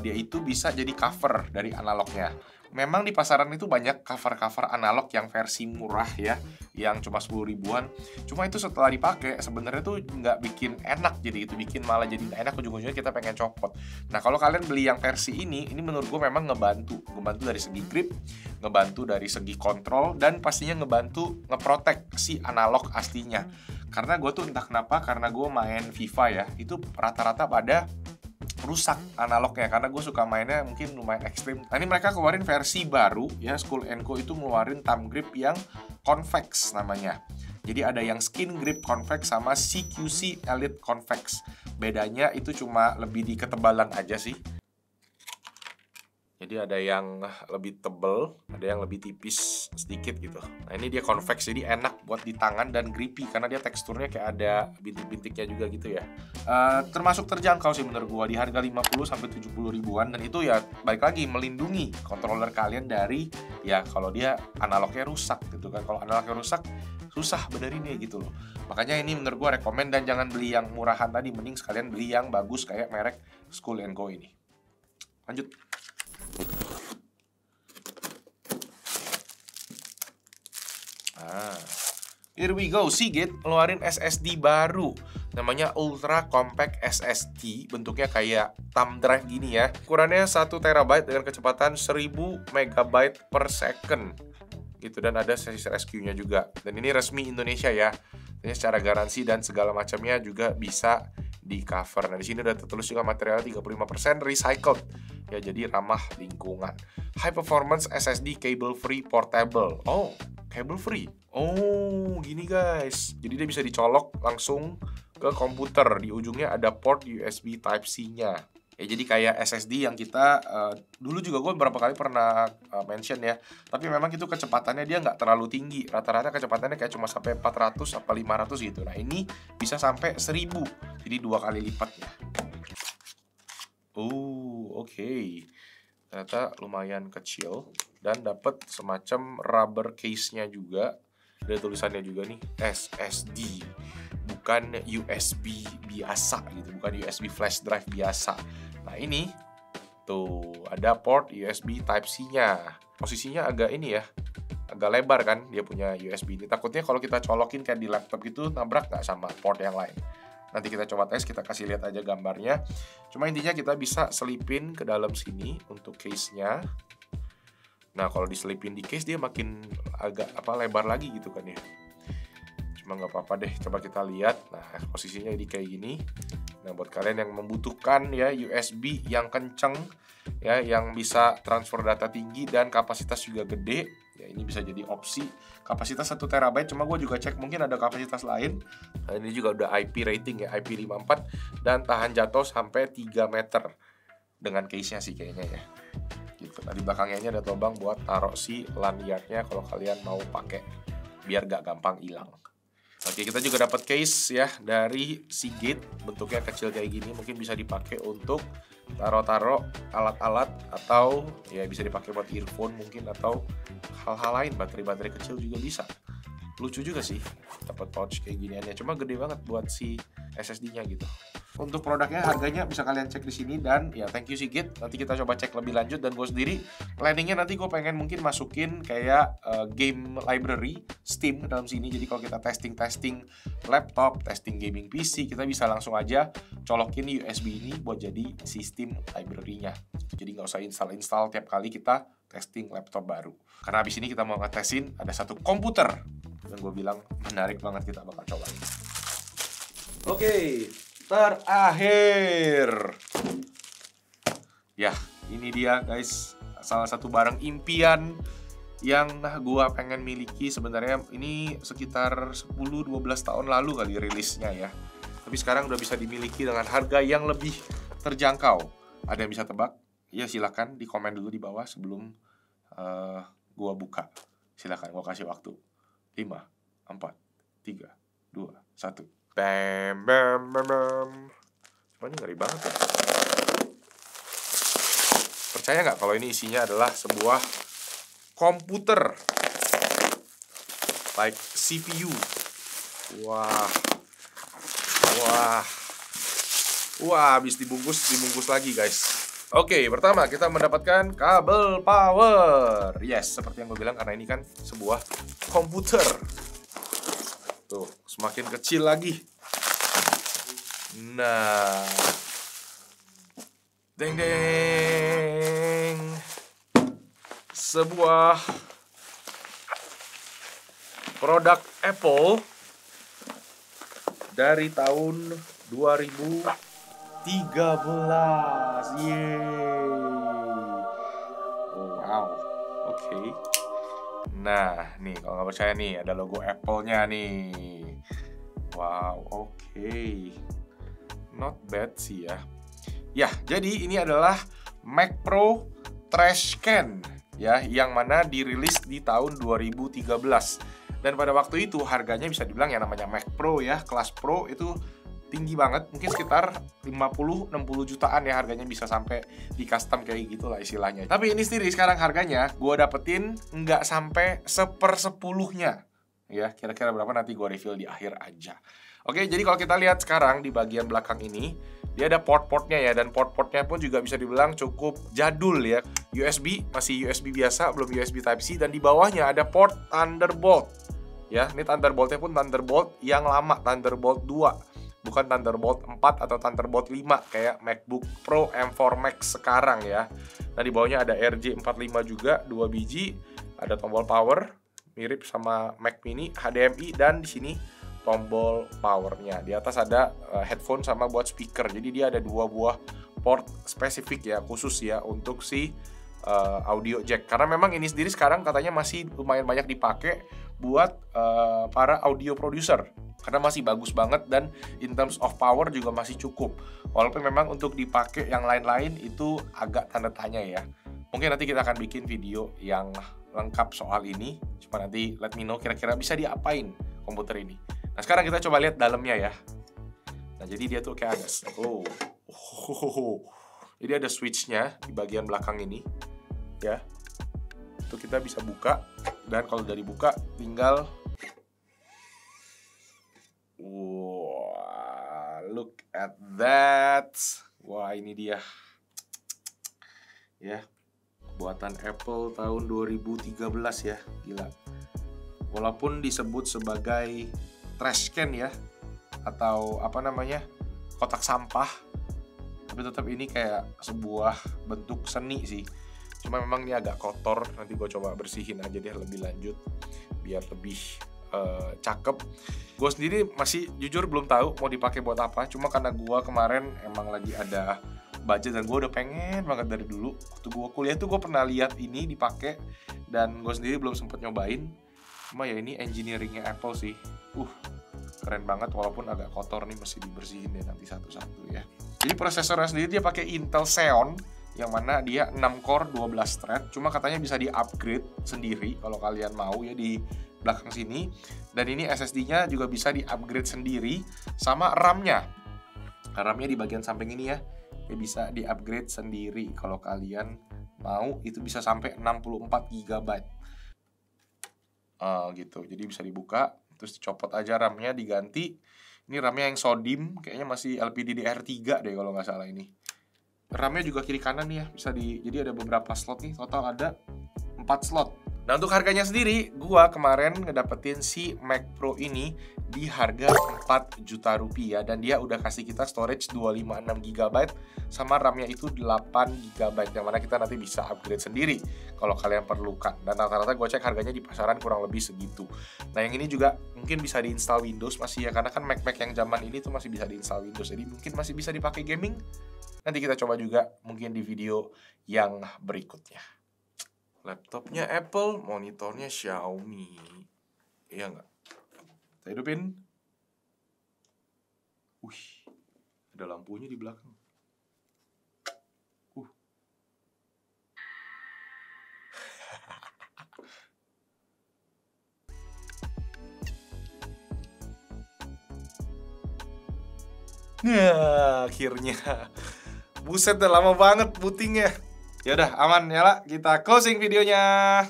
dia itu bisa jadi cover dari analognya. Memang di pasaran itu banyak cover-cover analog yang versi murah ya, yang cuma 10 ribuan. Cuma itu setelah dipakai sebenarnya tuh nggak bikin enak, jadi itu bikin malah jadi nggak enak, ujung-ujungnya kita pengen copot. Nah kalau kalian beli yang versi ini menurut gue memang ngebantu dari segi grip, ngebantu dari segi kontrol, dan pastinya ngebantu ngeprotek si analog aslinya. Karena gue tuh entah kenapa, karena gue main FIFA ya, itu rata-rata pada rusak analognya karena gue suka mainnya mungkin lumayan ekstrim. Nah ini mereka keluarin versi baru ya, Skull & Co itu ngeluarin thumb grip yang convex namanya. Jadi ada yang skin grip convex sama CQC Elite convex. Bedanya itu cuma lebih di ketebalan aja sih. Jadi ada yang lebih tebel, ada yang lebih tipis sedikit gitu. Nah ini dia convex, jadi enak buat di tangan dan grippy karena dia teksturnya kayak ada bintik-bintiknya juga gitu ya. Termasuk terjangkau sih menurut gua, di harga 50 sampai 70 ribuan, dan itu ya balik lagi melindungi controller kalian dari ya kalau dia analognya rusak gitu kan. Kalau analognya rusak susah benerinnya gitu loh. Makanya ini menurut gua rekomen, dan jangan beli yang murahan tadi, mending sekalian beli yang bagus kayak merek Skool & Co ini. Lanjut. Here we go. Seagate ngeluarin SSD baru, namanya Ultra Compact SSD. Bentuknya kayak thumb drive gini ya. Ukurannya 1 TB dengan kecepatan 1000 MB per second gitu, dan ada sesi rescue-nya juga. Dan ini resmi Indonesia ya. Ini secara garansi dan segala macamnya juga bisa di cover. Nah di sini udah tertulis juga materialnya 35% recycled ya, jadi ramah lingkungan. High performance SSD cable free portable. Oh, cable free. Oh, gini guys. Jadi dia bisa dicolok langsung ke komputer. Di ujungnya ada port USB Type-C-nya. Ya jadi kayak SSD yang kita dulu juga gue beberapa kali pernah mention ya. Tapi memang itu kecepatannya dia nggak terlalu tinggi. Rata-rata kecepatannya kayak cuma sampai 400 atau 500 gitu. Nah ini bisa sampai 1000. Jadi 2 kali lipatnya. Oke. Ternyata lumayan kecil. Dan dapat semacam rubber case-nya juga. Ada tulisannya juga nih, SSD. Bukan USB biasa gitu, bukan USB flash drive biasa. Nah ini tuh ada port USB Type-C-nya. Posisinya agak ini ya, agak lebar kan dia punya USB ini. Takutnya kalau kita colokin kayak di laptop gitu nabrak nggak sama port yang lain. Nanti kita coba tes, kita kasih lihat aja gambarnya. Cuma intinya kita bisa selipin ke dalam sini untuk case-nya. Nah kalau diselipin di case dia makin agak lebar lagi gitu kan ya. Cuma nggak apa-apa deh, coba kita lihat. Nah posisinya jadi kayak gini. Nah buat kalian yang membutuhkan ya USB yang kenceng ya, yang bisa transfer data tinggi dan kapasitas juga gede ya, ini bisa jadi opsi. Kapasitas 1 TB, cuma gue juga cek mungkin ada kapasitas lain. Nah, ini juga udah IP rating ya, IP54, dan tahan jatuh sampai 3 meter dengan case-nya sih kayaknya ya gitu. Nah di belakangnya ini ada lubang buat taruh si lanyardnya kalau kalian mau pakai biar gak gampang hilang. Oke, kita juga dapat case ya dari Seagate, bentuknya kecil kayak gini, mungkin bisa dipakai untuk taruh-taruh alat-alat, atau ya bisa dipakai buat earphone mungkin, atau hal-hal lain, baterai-baterai kecil juga bisa. Lucu juga sih dapat pouch kayak giniannya, cuma gede banget buat si SSD-nya gitu. Untuk produknya harganya bisa kalian cek di sini, dan ya thank you Seagate. Nanti kita coba cek lebih lanjut, dan gue sendiri planningnya nanti gue pengen mungkin masukin kayak game library Steam ke dalam sini. Jadi kalau kita testing laptop, testing gaming PC, kita bisa langsung aja colokin USB ini buat jadi sistem library-nya. Jadi nggak usah install tiap kali kita testing laptop baru. Karena abis ini kita mau ngetesin ada satu komputer yang gue bilang menarik banget, kita bakal coba. Oke. Terakhir ya, ini dia guys, salah satu barang impian yang gua pengen miliki sebenarnya. Ini sekitar 10-12 tahun lalu kali rilisnya ya, tapi sekarang udah bisa dimiliki dengan harga yang lebih terjangkau. Ada yang bisa tebak? Ya silakan di komen dulu di bawah sebelum gua buka. Silakan, gua kasih waktu 5, 4, 3, 2, 1. Bam, bam, bam, bam. Cuma ini ngeri banget ya. Percaya nggak kalau ini isinya adalah sebuah komputer, like CPU. Wah, habis dibungkus lagi guys. Oke, pertama kita mendapatkan kabel power. Yes, seperti yang gue bilang, karena ini kan sebuah komputer. Tuh, semakin kecil lagi. Nah, deng deng, sebuah produk Apple dari tahun 2013. Yeay. Wow. Oke. Nah, nih kalau nggak percaya nih, ada logo Apple-nya nih. Wow, oke. Not bad sih ya. Ya, jadi ini adalah Mac Pro trash can ya, yang mana dirilis di tahun 2013. Dan pada waktu itu harganya bisa dibilang yang namanya Mac Pro ya, kelas Pro itu tinggi banget, mungkin sekitar 50-60 jutaan ya harganya, bisa sampai di custom kayak gitulah istilahnya. Tapi ini sendiri sekarang harganya gue dapetin nggak sampai 1/10-nya ya, kira-kira berapa nanti gue reveal di akhir aja. Oke, jadi kalau kita lihat sekarang di bagian belakang ini, dia ada port-portnya ya, dan port-portnya pun juga bisa dibilang cukup jadul ya. USB, masih USB biasa, belum USB Type-C, dan di bawahnya ada port Thunderbolt. Ya, ini Thunderbolt-nya pun Thunderbolt yang lama, Thunderbolt 2. Bukan Thunderbolt 4 atau Thunderbolt 5 kayak MacBook Pro M4 Max sekarang ya. Nah, di bawahnya ada RJ45 juga, 2 biji, ada tombol power mirip sama Mac Mini, HDMI, dan di sini tombol powernya. Di atas ada headphone sama buat speaker. Jadi dia ada 2 buah port spesifik ya, khusus ya untuk si audio jack. Karena memang ini sendiri sekarang katanya masih lumayan banyak dipakai buat para audio producer. Karena masih bagus banget dan in terms of power juga masih cukup. Walaupun memang untuk dipakai yang lain-lain itu agak tanda tanya ya. Mungkin nanti kita akan bikin video yang lengkap soal ini. Cuma nanti let me know kira-kira bisa diapain komputer ini. Nah, sekarang kita coba lihat dalamnya ya. Nah, jadi dia tuh kayak ada jadi ada switch-nya di bagian belakang ini ya. Itu kita bisa buka, dan kalau udah dibuka tinggal look at that. Wah, ini dia. Ya. Buatan Apple tahun 2013 ya. Gila. Walaupun disebut sebagai trash can ya, atau apa namanya, kotak sampah, tapi tetap ini kayak sebuah bentuk seni sih. Cuma memang ini agak kotor, nanti gue coba bersihin aja deh lebih lanjut biar lebih cakep. Gue sendiri masih jujur belum tahu mau dipakai buat apa, cuma karena gue kemarin emang lagi ada budget dan gue udah pengen banget dari dulu. Waktu gue kuliah tuh gue pernah lihat ini dipakai, dan gue sendiri belum sempet nyobain. Cuma ya ini engineeringnya Apple sih, keren banget, walaupun agak kotor nih, mesti dibersihin deh nanti satu-satu ya. Jadi prosesornya sendiri dia pakai Intel Xeon, yang mana dia 6 core 12 thread. Cuma katanya bisa di-upgrade sendiri kalau kalian mau ya di belakang sini. Dan ini SSD-nya juga bisa di-upgrade sendiri sama RAM-nya. RAM-nya di bagian samping ini ya, dia bisa di-upgrade sendiri kalau kalian mau. Itu bisa sampai 64 GB. Gitu. Jadi bisa dibuka, terus dicopot aja RAM-nya, diganti. Ini RAM-nya yang SODIMM, kayaknya masih LPDDR3 deh kalau nggak salah ini. RAM-nya juga kiri kanan ya, jadi ada beberapa slot nih, total ada 4 slot. Nah, untuk harganya sendiri, gua kemarin ngedapetin si Mac Pro ini di harga 4 juta rupiah, dan dia udah kasih kita storage 256 GB sama RAM-nya itu 8 GB, yang mana kita nanti bisa upgrade sendiri kalau kalian perlukan. Dan rata-rata gue cek harganya di pasaran kurang lebih segitu. Nah, yang ini juga mungkin bisa diinstal Windows masih ya, karena kan Mac-Mac yang zaman ini tuh masih bisa diinstal Windows, jadi mungkin masih bisa dipakai gaming. Nanti kita coba juga mungkin di video yang berikutnya. Laptopnya Apple, monitornya Xiaomi. Iya nggak? Kita hidupin. Wih, ada lampunya di belakang. Nah, akhirnya. Buset, udah lama banget bootingnya. Ya udah, aman, nyala. Kita closing videonya.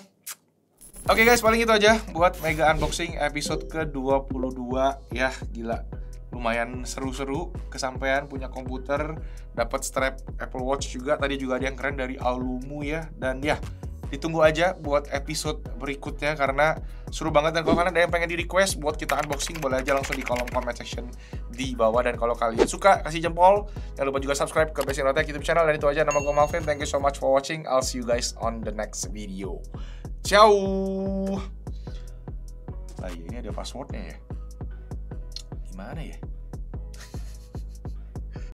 Oke guys, paling itu aja buat mega unboxing episode ke-22 ya, gila. Lumayan seru-seru, kesampaian punya komputer, dapat strap Apple Watch juga. Tadi juga ada yang keren dari Alumu ya. Dan ya, ditunggu aja buat episode berikutnya karena seru banget. Dan kalau kalian ada yang pengen di request buat kita unboxing, boleh aja langsung di kolom comment section di bawah. Dan kalau kalian suka, kasih jempol. Jangan lupa juga subscribe ke Basic Tech YouTube channel. Dan itu aja, nama gue Malvin. Thank you so much for watching. I'll see you guys on the next video. Ciao. Nah, ini ada passwordnya ya. Gimana ya?